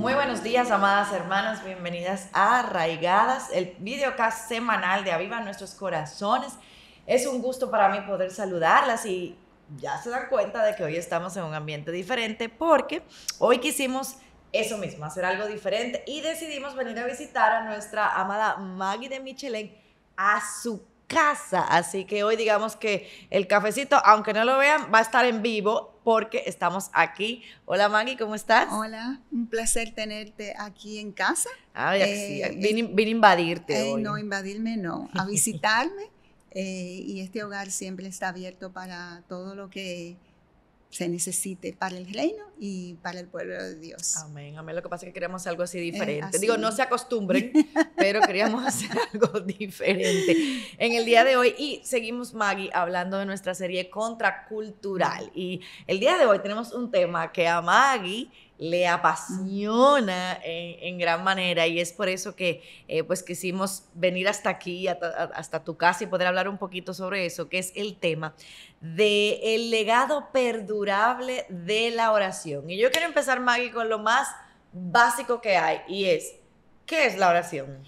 Muy buenos días, amadas hermanas, bienvenidas a Arraigadas, el videocast semanal de Aviva Nuestros Corazones. Es un gusto para mí poder saludarlas y ya se dan cuenta de que hoy estamos en un ambiente diferente porque hoy quisimos eso mismo, hacer algo diferente y decidimos venir a visitar a nuestra amada Maggie de Michelén a su casa. Así que hoy digamos que el cafecito, aunque no lo vean, va a estar en vivo porque estamos aquí. Hola Maggie, ¿cómo estás? Hola, un placer tenerte aquí en casa. Sí, vine a invadirte No, hoy. invadirme no, a visitarme. Y este hogar siempre está abierto para todo lo que se necesite para el reino y para el pueblo de Dios. Amén, amén. Lo que pasa es que queríamos algo así diferente. Así Digo, no se mismo. acostumbren, pero queríamos hacer algo diferente en el día de hoy. Y seguimos, Maggie, hablando de nuestra serie Contracultural. Y el día de hoy tenemos un tema que a Maggie le apasiona en gran manera y es por eso que pues quisimos venir hasta aquí, hasta tu casa y poder hablar un poquito sobre eso, que es el tema del legado perdurable de la oración. Y yo quiero empezar, Maggie, con lo más básico que hay y es, ¿qué es la oración?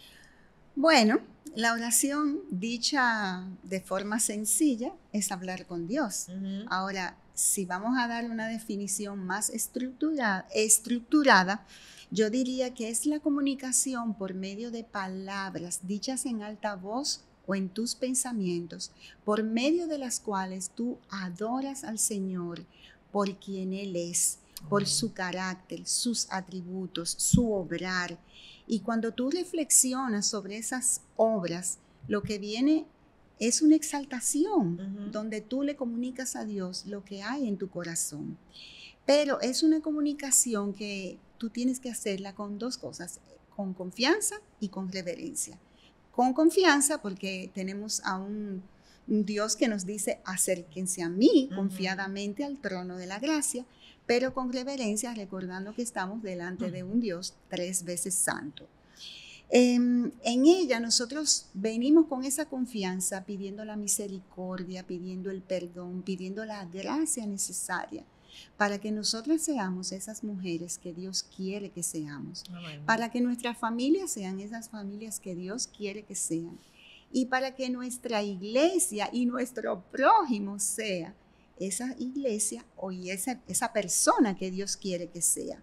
Bueno, la oración dicha de forma sencilla es hablar con Dios. Ahora, si vamos a dar una definición más estructurada, yo diría que es la comunicación por medio de palabras dichas en alta voz o en tus pensamientos, por medio de las cuales tú adoras al Señor por quien Él es, por su carácter, sus atributos, su obrar. Y cuando tú reflexionas sobre esas obras, lo que viene es una exaltación donde tú le comunicas a Dios lo que hay en tu corazón. Pero es una comunicación que tú tienes que hacerla con dos cosas, con confianza y con reverencia. Con confianza porque tenemos a un Dios que nos dice acérquense a mí confiadamente al trono de la gracia, pero con reverencia recordando que estamos delante de un Dios 3 veces santo. En ella nosotros venimos con esa confianza pidiendo la misericordia, pidiendo el perdón, pidiendo la gracia necesaria para que nosotras seamos esas mujeres que Dios quiere que seamos, para que nuestras familias sean esas familias que Dios quiere que sean y para que nuestra iglesia y nuestro prójimo sea esa iglesia o esa persona que Dios quiere que sea.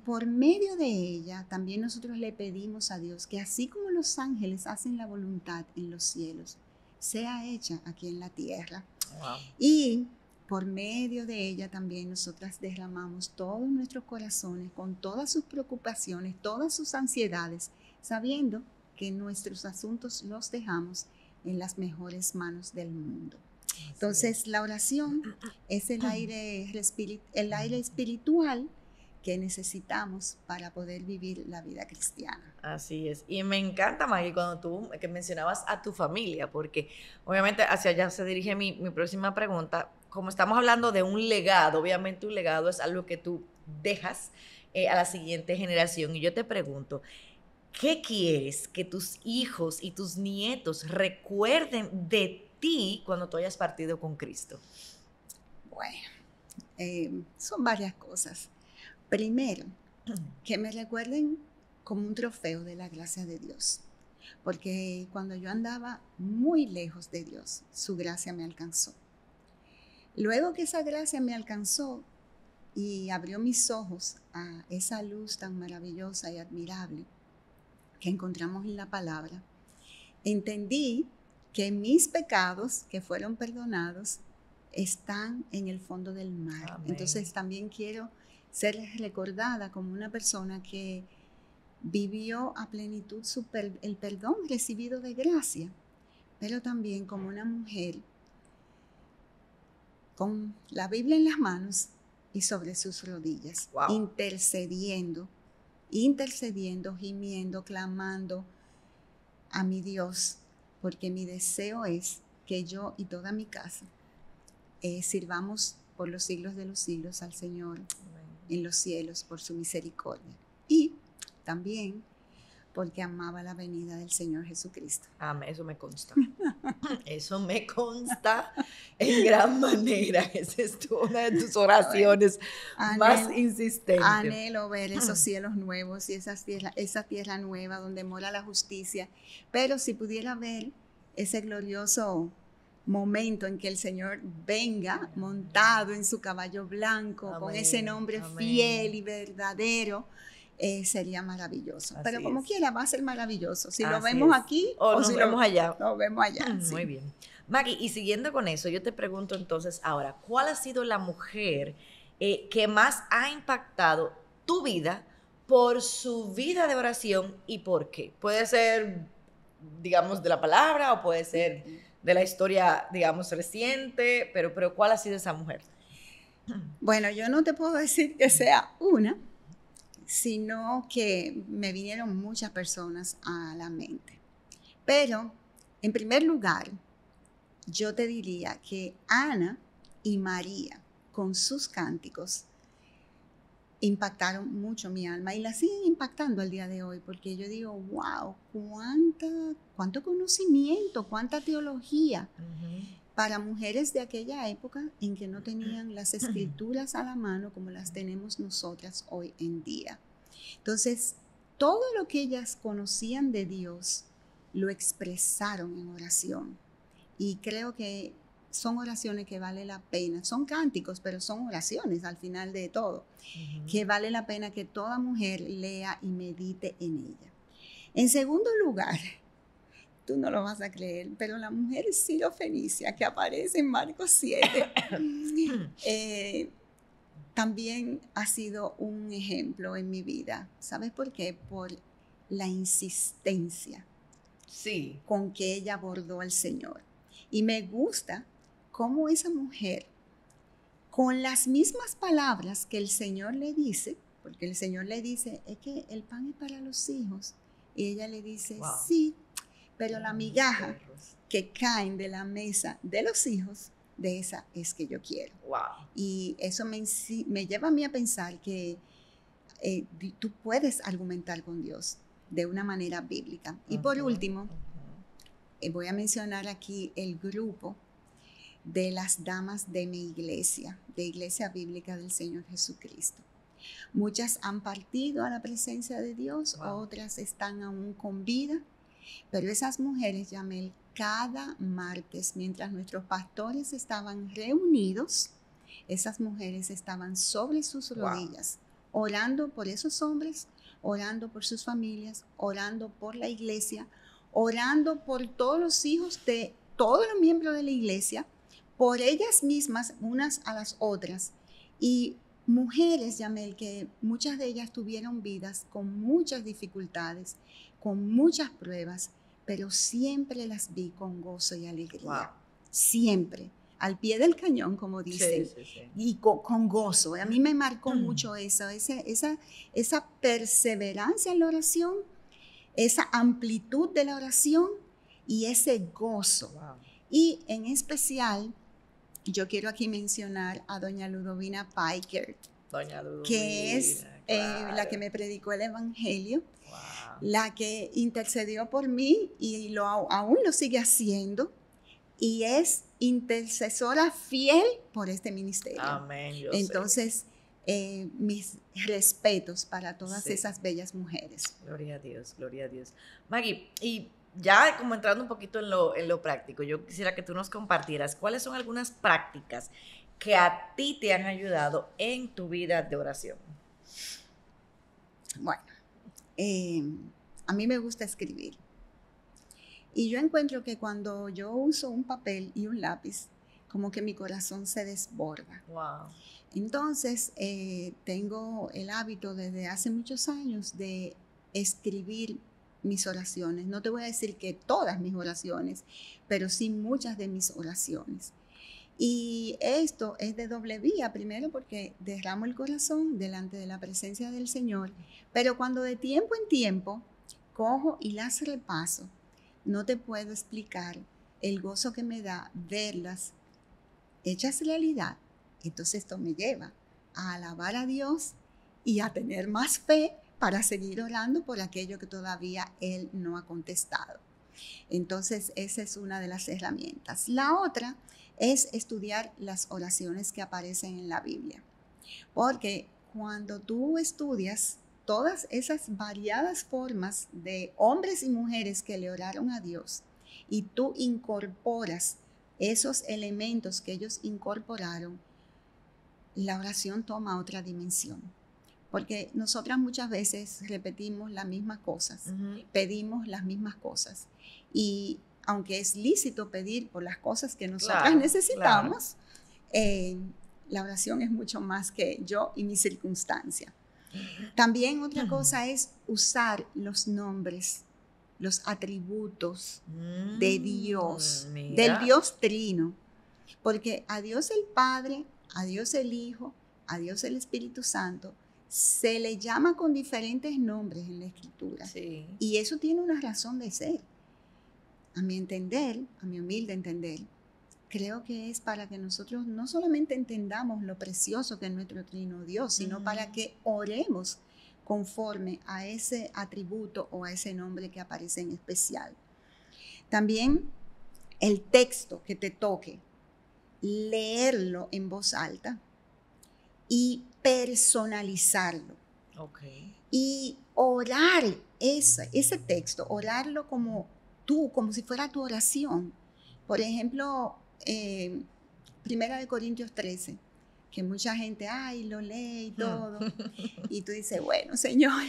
Por medio de ella también nosotros le pedimos a Dios que así como los ángeles hacen la voluntad en los cielos, sea hecha aquí en la tierra. Wow. Y por medio de ella también nosotras derramamos todos nuestros corazones con todas sus preocupaciones, todas sus ansiedades, sabiendo que nuestros asuntos los dejamos en las mejores manos del mundo. Entonces la oración es el aire espiritual que necesitamos para poder vivir la vida cristiana. Así es. Y me encanta, Maggie, cuando tú que mencionabas a tu familia, porque obviamente hacia allá se dirige mi próxima pregunta. Como estamos hablando de un legado, obviamente un legado es algo que tú dejas a la siguiente generación. Y yo te pregunto, ¿qué quieres que tus hijos y tus nietos recuerden de ti cuando tú hayas partido con Cristo? Bueno, son varias cosas. Primero, que me recuerden como un trofeo de la gracia de Dios. Porque cuando yo andaba muy lejos de Dios, su gracia me alcanzó. Luego que esa gracia me alcanzó y abrió mis ojos a esa luz tan maravillosa y admirable que encontramos en la palabra, entendí que mis pecados que fueron perdonados están en el fondo del mar. Amén. Entonces también quiero ser recordada como una persona que vivió a plenitud el perdón recibido de gracia, pero también como una mujer con la Biblia en las manos y sobre sus rodillas, wow, intercediendo, gimiendo, clamando a mi Dios, porque mi deseo es que yo y toda mi casa sirvamos por los siglos de los siglos al Señor en los cielos por su misericordia. Y también porque amaba la venida del Señor Jesucristo. Amén, eso me consta. Eso me consta en gran manera. Esa es una de tus oraciones más insistentes. Anhelo ver esos cielos nuevos y esa tierra nueva donde mora la justicia. Pero si pudiera ver ese glorioso momento en que el Señor venga montado en su caballo blanco, amén, con ese nombre amén, fiel y verdadero, sería maravilloso. Así pero como quiera va a ser maravilloso. Si lo vemos aquí o si lo vemos allá. Lo vemos allá. Muy bien. Maggie, y siguiendo con eso, yo te pregunto entonces ahora, ¿cuál ha sido la mujer que más ha impactado tu vida por su vida de oración y por qué? Puede ser, digamos, de la palabra o puede ser de la historia, digamos, reciente, pero ¿cuál ha sido esa mujer? Bueno, yo no te puedo decir que sea una, sino que me vinieron muchas personas a la mente. Pero, en primer lugar, yo te diría que Ana y María, con sus cánticos, impactaron mucho mi alma y la siguen impactando al día de hoy, porque yo digo, wow, cuánto conocimiento, cuánta teología para mujeres de aquella época en que no tenían las escrituras a la mano como las tenemos nosotras hoy en día. Entonces, todo lo que ellas conocían de Dios lo expresaron en oración. Y creo que son oraciones que vale la pena, son cánticos, pero son oraciones al final de todo, que vale la pena que toda mujer lea y medite en ella. En segundo lugar, tú no lo vas a creer, pero la mujer Sirofenicia que aparece en Marcos 7, también ha sido un ejemplo en mi vida. ¿Sabes por qué? Por la insistencia con que ella abordó al Señor. Y me gusta cómo esa mujer, con las mismas palabras que el Señor le dice, porque el Señor le dice, es que el pan es para los hijos, y ella le dice, wow, sí, pero la migaja que caen de la mesa de los hijos, de esa es que yo quiero. Wow. Y eso me lleva a mí a pensar que tú puedes argumentar con Dios de una manera bíblica. Y por último, voy a mencionar aquí el grupo de las damas de mi iglesia, de Iglesia Bíblica del Señor Jesucristo. Muchas han partido a la presencia de Dios, wow, otras están aún con vida, pero esas mujeres, Yamel, cada martes, mientras nuestros pastores estaban reunidos, esas mujeres estaban sobre sus rodillas, wow, orando por esos hombres, orando por sus familias, orando por la iglesia, orando por todos los hijos de todos los miembros de la iglesia, por ellas mismas, unas a las otras. Y mujeres, Yamel, que muchas de ellas tuvieron vidas con muchas dificultades, con muchas pruebas, pero siempre las vi con gozo y alegría. Wow. Siempre, al pie del cañón, como dicen, sí. Y con gozo. A mí me marcó mucho eso, esa perseverancia en la oración, esa amplitud de la oración y ese gozo. Wow. Y en especial, yo quiero aquí mencionar a doña Ludovina Piker, que es claro, la que me predicó el Evangelio, wow, la que intercedió por mí y aún lo sigue haciendo, y es intercesora fiel por este ministerio. Amén. Entonces, mis respetos para todas esas bellas mujeres. Gloria a Dios, gloria a Dios. Maggie, y ya como entrando un poquito en lo práctico, yo quisiera que tú nos compartieras cuáles son algunas prácticas que a ti te han ayudado en tu vida de oración. Bueno, a mí me gusta escribir. Y yo encuentro que cuando yo uso un papel y un lápiz, como que mi corazón se desborda. Wow. Entonces, tengo el hábito desde hace muchos años de escribir mis oraciones. No te voy a decir que todas mis oraciones, pero sí muchas de mis oraciones. Y esto es de doble vía, primero porque derramo el corazón delante de la presencia del Señor, pero cuando de tiempo en tiempo cojo y las repaso, no te puedo explicar el gozo que me da verlas hechas realidad. Entonces esto me lleva a alabar a Dios y a tener más fe para seguir orando por aquello que todavía Él no ha contestado. Entonces, esa es una de las herramientas. La otra es estudiar las oraciones que aparecen en la Biblia, porque cuando tú estudias todas esas variadas formas de hombres y mujeres que le oraron a Dios y tú incorporas esos elementos que ellos incorporaron, la oración toma otra dimensión. Porque nosotras muchas veces repetimos las mismas cosas, pedimos las mismas cosas. Y aunque es lícito pedir por las cosas que nosotras necesitamos, la oración es mucho más que yo y mi circunstancia. También otra cosa es usar los nombres, los atributos de Dios, del Dios Trino. Porque a Dios el Padre, a Dios el Hijo, a Dios el Espíritu Santo, se le llama con diferentes nombres en la Escritura. Sí. Y eso tiene una razón de ser. A mi entender, a mi humilde entender, creo que es para que nosotros no solamente entendamos lo precioso que es nuestro Trino Dios, sino para que oremos conforme a ese atributo o a ese nombre que aparece en especial. También el texto que te toque, leerlo en voz alta y personalizarlo. Okay. Y orar ese texto, orarlo como tú, como si fuera tu oración. Por ejemplo, 1 Corintios 13, que mucha gente, lo lee y todo. Y tú dices, bueno, Señor,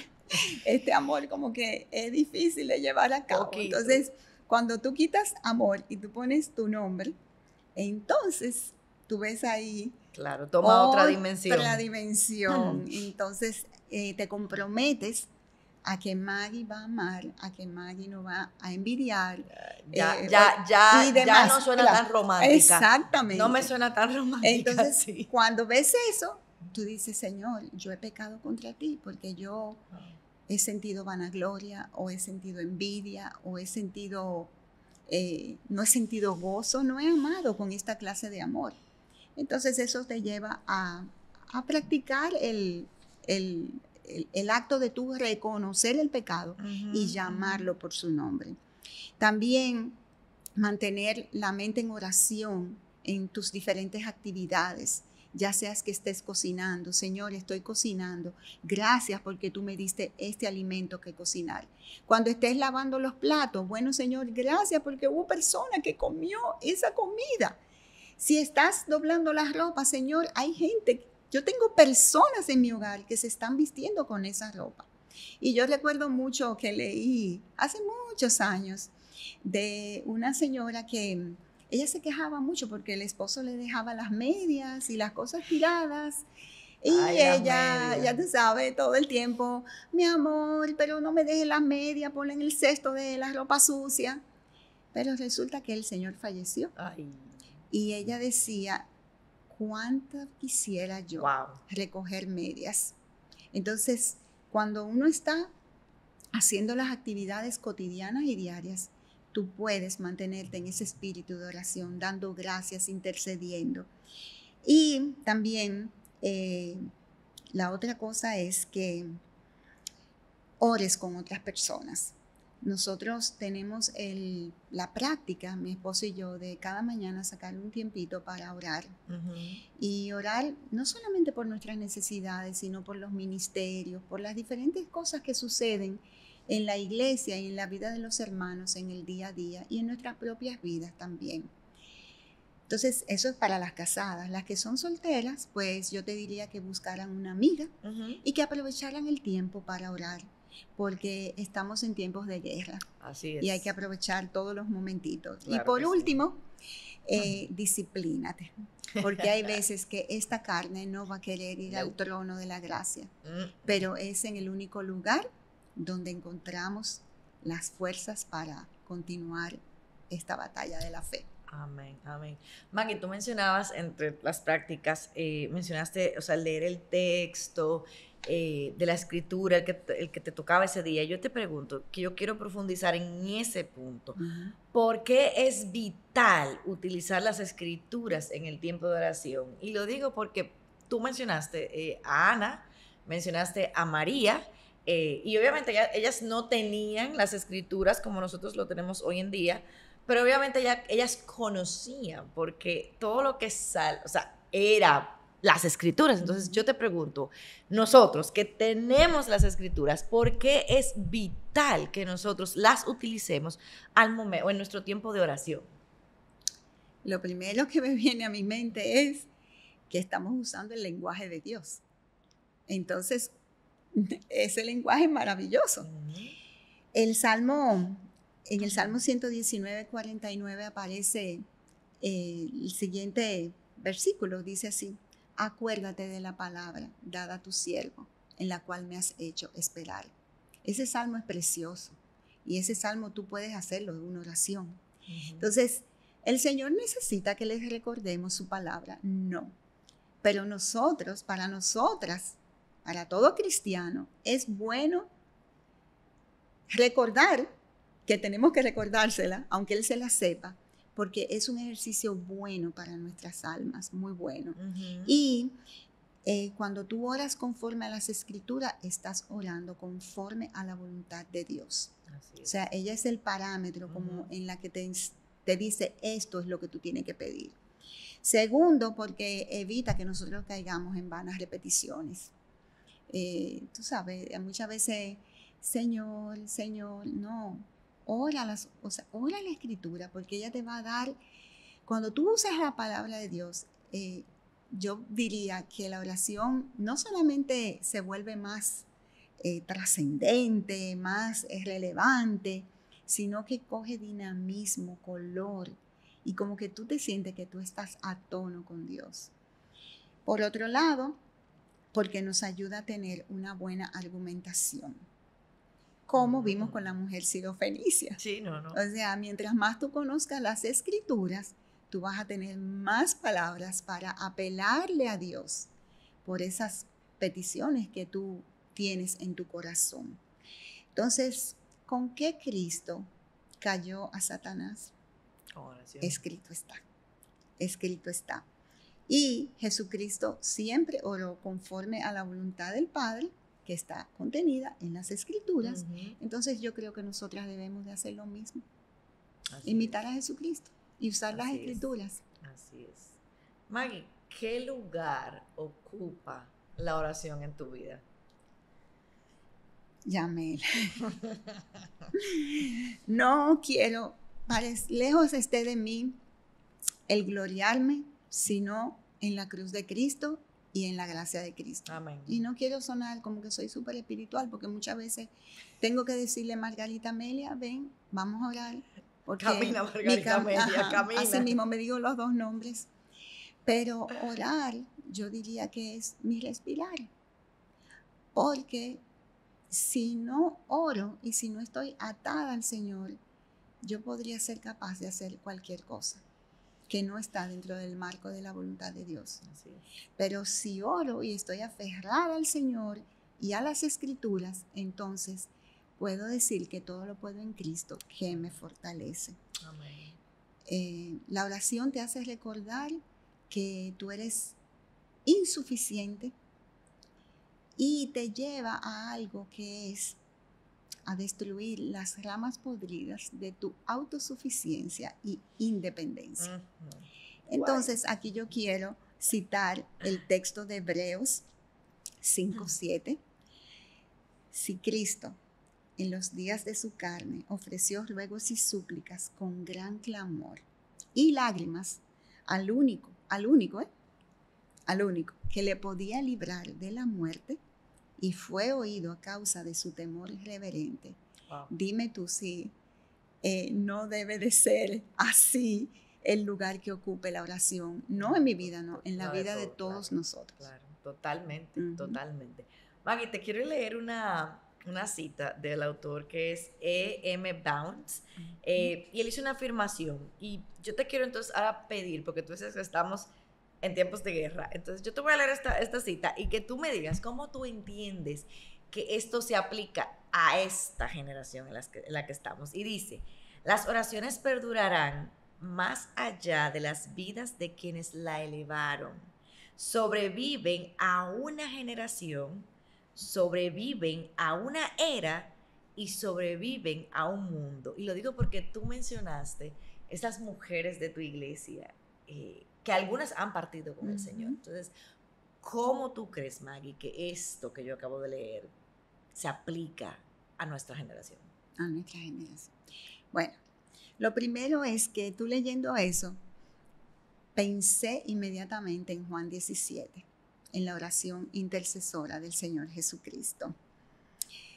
este amor como que es difícil de llevar a cabo. Poquito. Entonces, cuando tú quitas amor y tú pones tu nombre, entonces tú ves ahí. Claro, toma otra dimensión. Otra dimensión. Entonces te comprometes a que Maggie va a amar, a que Maggie no va a envidiar. Ya no suena tan romántica. Exactamente. No me suena tan romántica. Entonces, cuando ves eso, tú dices, Señor, yo he pecado contra ti porque yo he sentido vanagloria, o he sentido envidia, o he sentido, no he sentido gozo, no he amado con esta clase de amor. Entonces eso te lleva a practicar el acto de tú reconocer el pecado y llamarlo por su nombre. También mantener la mente en oración en tus diferentes actividades, ya seas que estés cocinando. Señor, estoy cocinando. Gracias porque tú me diste este alimento que cocinar. Cuando estés lavando los platos, bueno, Señor, gracias porque hubo persona que comió esa comida. Si estás doblando las ropas, Señor, hay gente, yo tengo personas en mi hogar que se están vistiendo con esa ropa. Y yo recuerdo mucho que leí hace muchos años de una señora que ella se quejaba mucho porque el esposo le dejaba las medias y las cosas tiradas. Y ella, ya tú sabes, todo el tiempo, mi amor, pero no me dejes las medias, ponle en el cesto de la ropa sucia. Pero resulta que el Señor falleció. Ay. Y ella decía, ¿cuánto quisiera yo recoger medias? Entonces, cuando uno está haciendo las actividades cotidianas y diarias, tú puedes mantenerte en ese espíritu de oración, dando gracias, intercediendo. Y también la otra cosa es que ores con otras personas. Nosotros tenemos la práctica, mi esposo y yo, de cada mañana sacar un tiempito para orar. Y orar no solamente por nuestras necesidades, sino por los ministerios, por las diferentes cosas que suceden en la iglesia y en la vida de los hermanos en el día a día y en nuestras propias vidas también. Entonces, eso es para las casadas. Las que son solteras, pues yo te diría que buscaran una amiga y que aprovecharan el tiempo para orar, porque estamos en tiempos de guerra. Así es. Y hay que aprovechar todos los momentitos. Claro, y por último, disciplínate, porque hay veces que esta carne no va a querer ir al trono de la gracia, pero es en el único lugar donde encontramos las fuerzas para continuar esta batalla de la fe. Amén, amén. Maggie, tú mencionabas entre las prácticas, mencionaste, o sea, leer el texto de la escritura, el que te tocaba ese día. Yo te pregunto, que yo quiero profundizar en ese punto. ¿Por qué es vital utilizar las escrituras en el tiempo de oración? Y lo digo porque tú mencionaste a Ana, mencionaste a María, y obviamente ellas no tenían las escrituras como nosotros lo tenemos hoy en día, pero obviamente ellas conocían, porque todo lo que o sea, era las escrituras. Entonces yo te pregunto, nosotros que tenemos las escrituras, ¿por qué es vital que nosotros las utilicemos al momento o en nuestro tiempo de oración? Lo primero que me viene a mi mente es que estamos usando el lenguaje de Dios. Entonces, ese lenguaje es maravilloso. En el Salmo 119, 49 aparece el siguiente versículo, dice así: acuérdate de la palabra dada a tu siervo, en la cual me has hecho esperar. Ese salmo es precioso, y ese salmo tú puedes hacerlo de una oración. Entonces, ¿el Señor necesita que les recordemos su palabra? No. Pero nosotros, para nosotras, para todo cristiano, es bueno recordar que tenemos que recordársela, aunque Él se la sepa, porque es un ejercicio bueno para nuestras almas, muy bueno. Y cuando tú oras conforme a las escrituras, estás orando conforme a la voluntad de Dios. O sea, ella es el parámetro como en la que te dice, esto es lo que tú tienes que pedir. Segundo, porque evita que nosotros caigamos en vanas repeticiones. Tú sabes, muchas veces, Señor, no, ora la escritura, porque ella te va a dar, cuando tú usas la palabra de Dios, yo diría que la oración no solamente se vuelve más trascendente, más relevante, sino que coge dinamismo, color, y como que tú te sientes que tú estás a tono con Dios. Por otro lado, porque nos ayuda a tener una buena argumentación, como vimos con la mujer sirofenicia. Sí, no. O sea, mientras más tú conozcas las escrituras, tú vas a tener más palabras para apelarle a Dios por esas peticiones que tú tienes en tu corazón. Entonces, ¿con qué Cristo cayó a Satanás? Oración. Escrito está. Escrito está. Y Jesucristo siempre oró conforme a la voluntad del Padre, que está contenida en las Escrituras. Entonces yo creo que nosotras debemos de hacer lo mismo. Imitar a Jesucristo y usar las Escrituras. Así es. Maggie, ¿qué lugar ocupa la oración en tu vida? Yamel. No quiero, lejos esté de mí el gloriarme, sino en la cruz de Cristo y en la gracia de Cristo. Amén. Y no quiero sonar como que soy súper espiritual, porque muchas veces tengo que decirle a Margarita Amelia, ven, vamos a orar. Porque camina, Margarita Amelia, camina. Así mismo me digo los dos nombres. Pero orar, yo diría que es mi respirar. Porque si no oro y si no estoy atada al Señor, yo podría ser capaz de hacer cualquier cosa que no está dentro del marco de la voluntad de Dios. Así es. Pero si oro y estoy aferrada al Señor y a las Escrituras, entonces puedo decir que todo lo puedo en Cristo, que me fortalece. Amén. La oración te hace recordar que tú eres insuficiente y te lleva a algo que es a destruir las ramas podridas de tu autosuficiencia y independencia. Entonces, aquí yo quiero citar el texto de Hebreos 5:7. Si Cristo, en los días de su carne, ofreció ruegos y súplicas con gran clamor y lágrimas al único que le podía librar de la muerte, y fue oído a causa de su temor reverente. Wow. Dime tú si no debe de ser así el lugar que ocupe la oración. No en mi vida, no, en la vida de todos nosotros. Claro, totalmente, totalmente. Maggie, te quiero leer una cita del autor que es E.M. Bounds, y él hizo una afirmación, y yo te quiero entonces ahora pedir, porque tú dices que estamos en tiempos de guerra. Entonces yo te voy a leer esta cita y que tú me digas cómo tú entiendes que esto se aplica a esta generación en la que estamos. Y dice, las oraciones perdurarán más allá de las vidas de quienes la elevaron. Sobreviven a una generación sobreviven a una era y sobreviven a un mundo. Y lo digo porque tú mencionaste esas mujeres de tu iglesia, que algunas han partido con el Señor. Entonces, ¿cómo tú crees, Maggie, que esto que yo acabo de leer se aplica a nuestra generación? A nuestra generación. Bueno, lo primero es que tú leyendo eso, pensé inmediatamente en Juan 17, en la oración intercesora del Señor Jesucristo.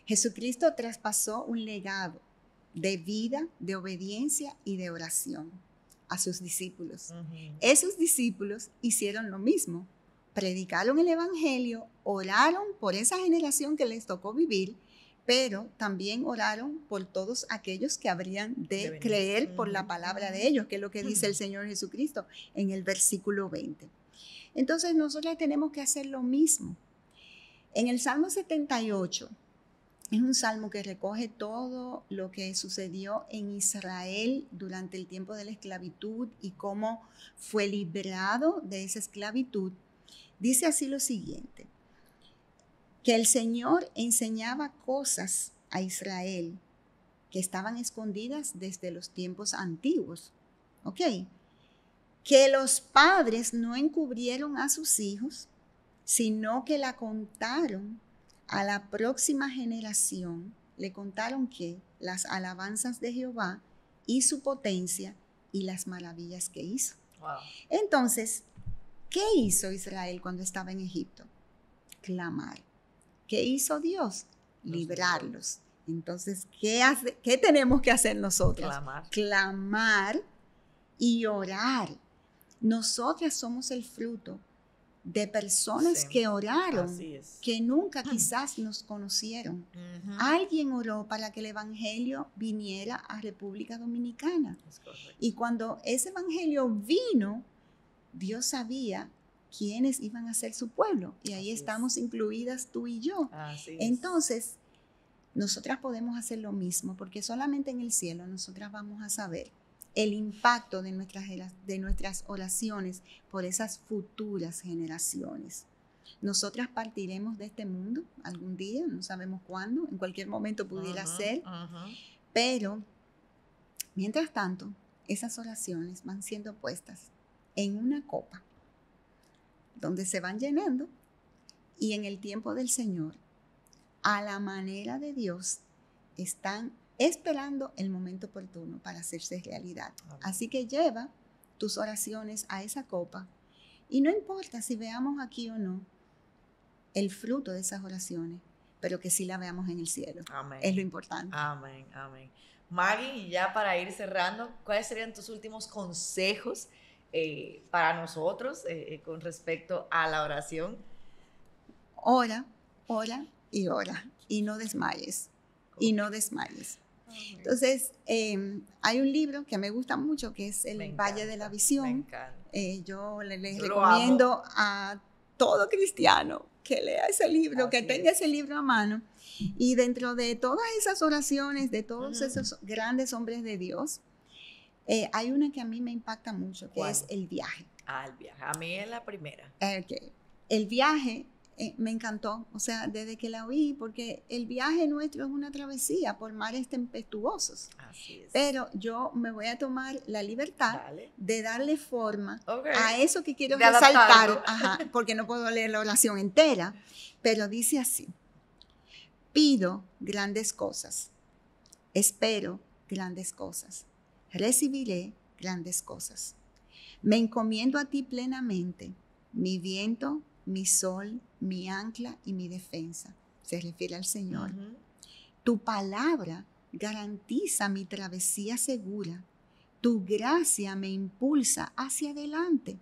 Jesucristo traspasó un legado de vida, de obediencia y de oración a sus discípulos. Esos discípulos hicieron lo mismo, predicaron el evangelio, oraron por esa generación que les tocó vivir, pero también oraron por todos aquellos que habrían de creer por la palabra de ellos, que es lo que dice el Señor Jesucristo en el versículo 20. Entonces nosotros tenemos que hacer lo mismo. En el Salmo 78, es un salmo que recoge todo lo que sucedió en Israel durante el tiempo de la esclavitud y cómo fue librado de esa esclavitud. Dice así lo siguiente, que el Señor enseñaba cosas a Israel que estaban escondidas desde los tiempos antiguos. ¿Ok? Que los padres no encubrieron a sus hijos, sino que la contaron a la próxima generación. Le contaron que las alabanzas de Jehová y su potencia y las maravillas que hizo. Wow. Entonces, ¿qué hizo Israel cuando estaba en Egipto? Clamar. ¿Qué hizo Dios? Librarlos. Entonces, ¿qué tenemos que hacer nosotros? Clamar y orar. Nosotras somos el fruto de personas que oraron, que nunca quizás nos conocieron. Alguien oró para que el evangelio viniera a República Dominicana. Y cuando ese evangelio vino, Dios sabía quiénes iban a ser su pueblo. Y ahí estamos incluidas tú y yo. Entonces, nosotras podemos hacer lo mismo, porque solamente en el cielo nosotras vamos a saber el impacto de nuestras oraciones por esas futuras generaciones. Nosotras partiremos de este mundo algún día, no sabemos cuándo, en cualquier momento pudiera ser, pero mientras tanto, esas oraciones van siendo puestas en una copa, donde se van llenando, y en el tiempo del Señor, a la manera de Dios, están esperando el momento oportuno para hacerse realidad. Así que lleva tus oraciones a esa copa y no importa si veamos aquí o no el fruto de esas oraciones, pero que sí la veamos en el cielo. Amén. Es lo importante. Amén, amén. Maggie, ya para ir cerrando, ¿cuáles serían tus últimos consejos para nosotros con respecto a la oración? Ora, ora y ora y no desmayes. Y no desmayes. Entonces, hay un libro que me gusta mucho que es El Valle de la Visión. Yo les recomiendo a todo cristiano que lea ese libro, que tenga ese libro a mano. Y dentro de todas esas oraciones, de todos esos grandes hombres de Dios, hay una que a mí me impacta mucho, que es el viaje. El viaje. A mí es la primera. Okay. El viaje me encantó, o sea, desde que la oí, porque el viaje nuestro es una travesía por mares tempestuosos. Así es. Pero yo me voy a tomar la libertad de darle forma a eso que quiero resaltar, porque no puedo leer la oración entera, pero dice así: pido grandes cosas, espero grandes cosas, recibiré grandes cosas. Me encomiendo a ti plenamente, mi viento, mi sol, mi ancla y mi defensa. Se refiere al Señor. Tu palabra garantiza mi travesía segura. Tu gracia me impulsa hacia adelante.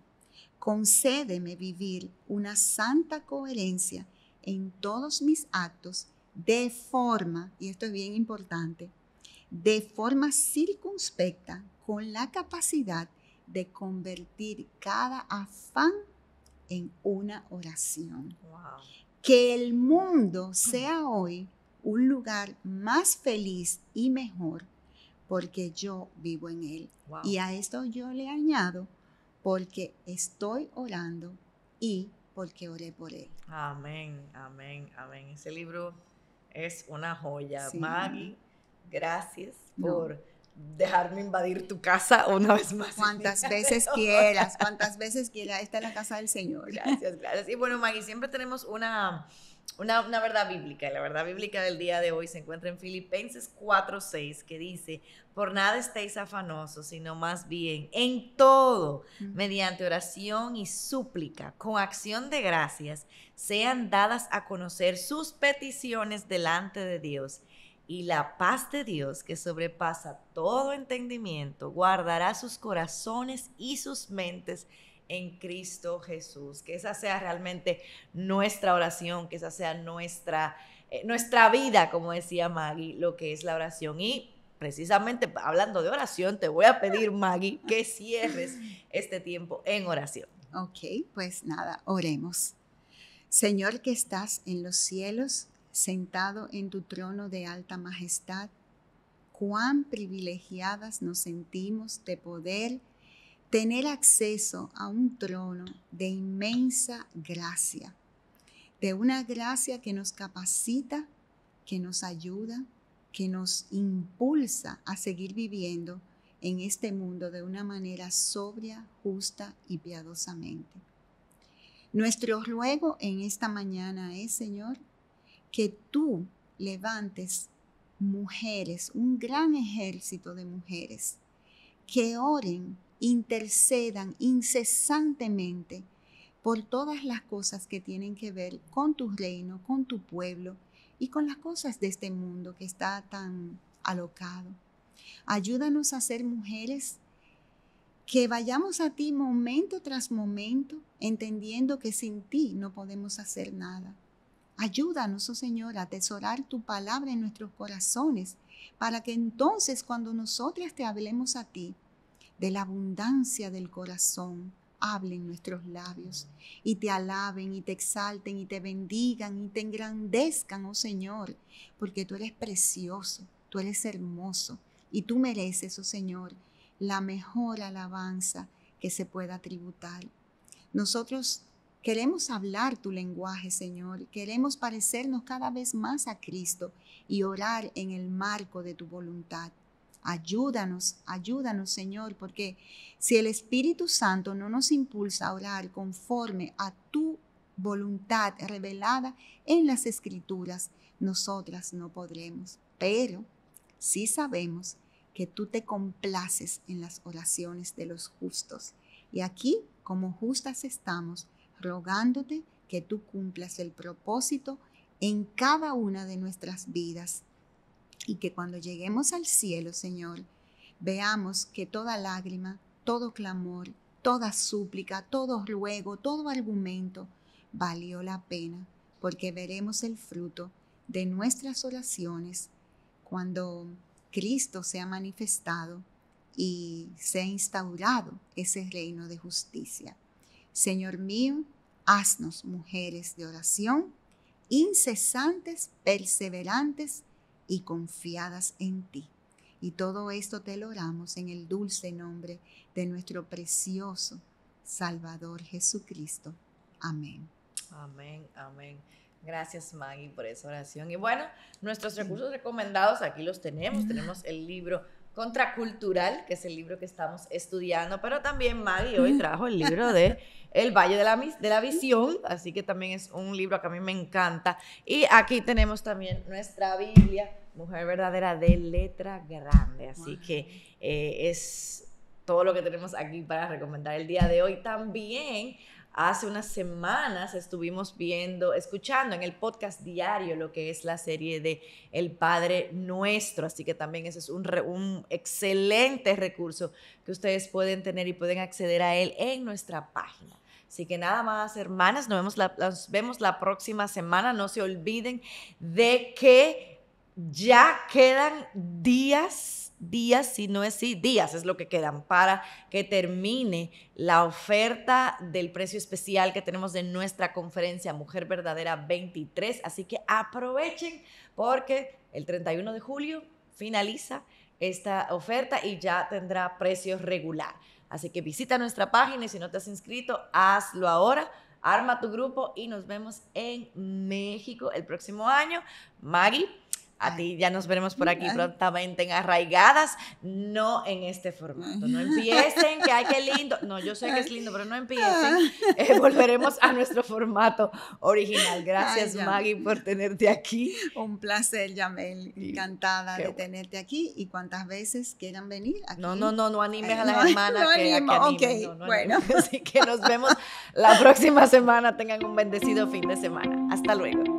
Concédeme vivir una santa coherencia en todos mis actos de forma, y esto es bien importante, de forma circunspecta, con la capacidad de convertir cada afán en una oración. Wow. Que el mundo sea hoy un lugar más feliz y mejor porque yo vivo en él. Y a esto yo le añado porque estoy orando y porque oré por él. Amén, amén, amén. Ese libro es una joya. Sí. Maggie, gracias No. por dejarme invadir tu casa una vez más. Cuantas veces quieras, esta es la casa del Señor. Gracias, gracias. Y bueno, Maggie, siempre tenemos una verdad bíblica. Y la verdad bíblica del día de hoy se encuentra en Filipenses 4:6, que dice: por nada estéis afanosos, sino más bien en todo, mediante oración y súplica, con acción de gracias, sean dadas a conocer sus peticiones delante de Dios. Y la paz de Dios, que sobrepasa todo entendimiento, guardará sus corazones y sus mentes en Cristo Jesús. Que esa sea realmente nuestra oración, que esa sea nuestra vida, como decía Maggie, lo que es la oración. Y precisamente hablando de oración, te voy a pedir, Maggie, que cierres este tiempo en oración. Ok, pues nada, oremos. Señor que estás en los cielos, sentado en tu trono de alta majestad, cuán privilegiadas nos sentimos de poder tener acceso a un trono de inmensa gracia, de una gracia que nos capacita, que nos ayuda, que nos impulsa a seguir viviendo en este mundo de una manera sobria, justa y piadosamente. Nuestro ruego en esta mañana es, Señor, que tú levantes mujeres, un gran ejército de mujeres, que oren, intercedan incesantemente por todas las cosas que tienen que ver con tu reino, con tu pueblo y con las cosas de este mundo que está tan alocado. Ayúdanos a ser mujeres que vayamos a ti momento tras momento, entendiendo que sin ti no podemos hacer nada. Ayúdanos, oh Señor, a atesorar tu palabra en nuestros corazones, para que entonces cuando nosotras te hablemos a ti, de la abundancia del corazón, hablen nuestros labios y te alaben y te exalten y te bendigan y te engrandezcan, oh Señor, porque tú eres precioso, tú eres hermoso y tú mereces, oh Señor, la mejor alabanza que se pueda tributar. Nosotros queremos hablar tu lenguaje, Señor. Queremos parecernos cada vez más a Cristo y orar en el marco de tu voluntad. Ayúdanos, Señor, porque si el Espíritu Santo no nos impulsa a orar conforme a tu voluntad revelada en las Escrituras, nosotras no podremos. Pero sí sabemos que tú te complaces en las oraciones de los justos. Y aquí, como justas estamos, rogándote que tú cumplas el propósito en cada una de nuestras vidas y que cuando lleguemos al cielo, Señor, veamos que toda lágrima, todo clamor, toda súplica, todo ruego, todo argumento valió la pena, porque veremos el fruto de nuestras oraciones cuando Cristo sea manifestado y sea instaurado ese reino de justicia. Señor mío, haznos mujeres de oración, incesantes, perseverantes y confiadas en ti. Y todo esto te lo oramos en el dulce nombre de nuestro precioso Salvador Jesucristo. Amén. Amén, amén. Gracias, Maggie, por esa oración. Y bueno, nuestros recursos recomendados aquí los tenemos. Tenemos el libro Contracultural, que es el libro que estamos estudiando, pero también Maggie hoy trajo el libro de El Valle de la Visión, así que también es un libro que a mí me encanta. Y aquí tenemos también nuestra Biblia, Mujer Verdadera de Letra Grande, así que es todo lo que tenemos aquí para recomendar el día de hoy. También hace unas semanas estuvimos escuchando en el podcast diario lo que es la serie de El Padre Nuestro, así que también ese es un excelente recurso que ustedes pueden tener y pueden acceder a él en nuestra página. Así que nada más, hermanas, nos vemos la próxima semana. No se olviden de que ya quedan días, si no es sí, días es lo que quedan para que termine la oferta del precio especial que tenemos de nuestra conferencia Mujer Verdadera 23. Así que aprovechen porque el 31 de julio finaliza esta oferta y ya tendrá precio regular. Así que visita nuestra página y si no te has inscrito, hazlo ahora. arma tu grupo y nos vemos en México el próximo año. Maggie, a ti ya nos veremos por aquí prontamente en Arraigadas, no en este formato. No empiecen, que ay, qué lindo. No, yo sé que es lindo, pero no empiecen. Volveremos a nuestro formato original. Gracias, Maggie, por tenerte aquí. Un placer, Yamel. Encantada de tenerte aquí y cuantas veces quieran venir aquí. No animes a las hermanas que animen. Okay, bueno. Así que nos vemos la próxima semana. Tengan un bendecido fin de semana. Hasta luego.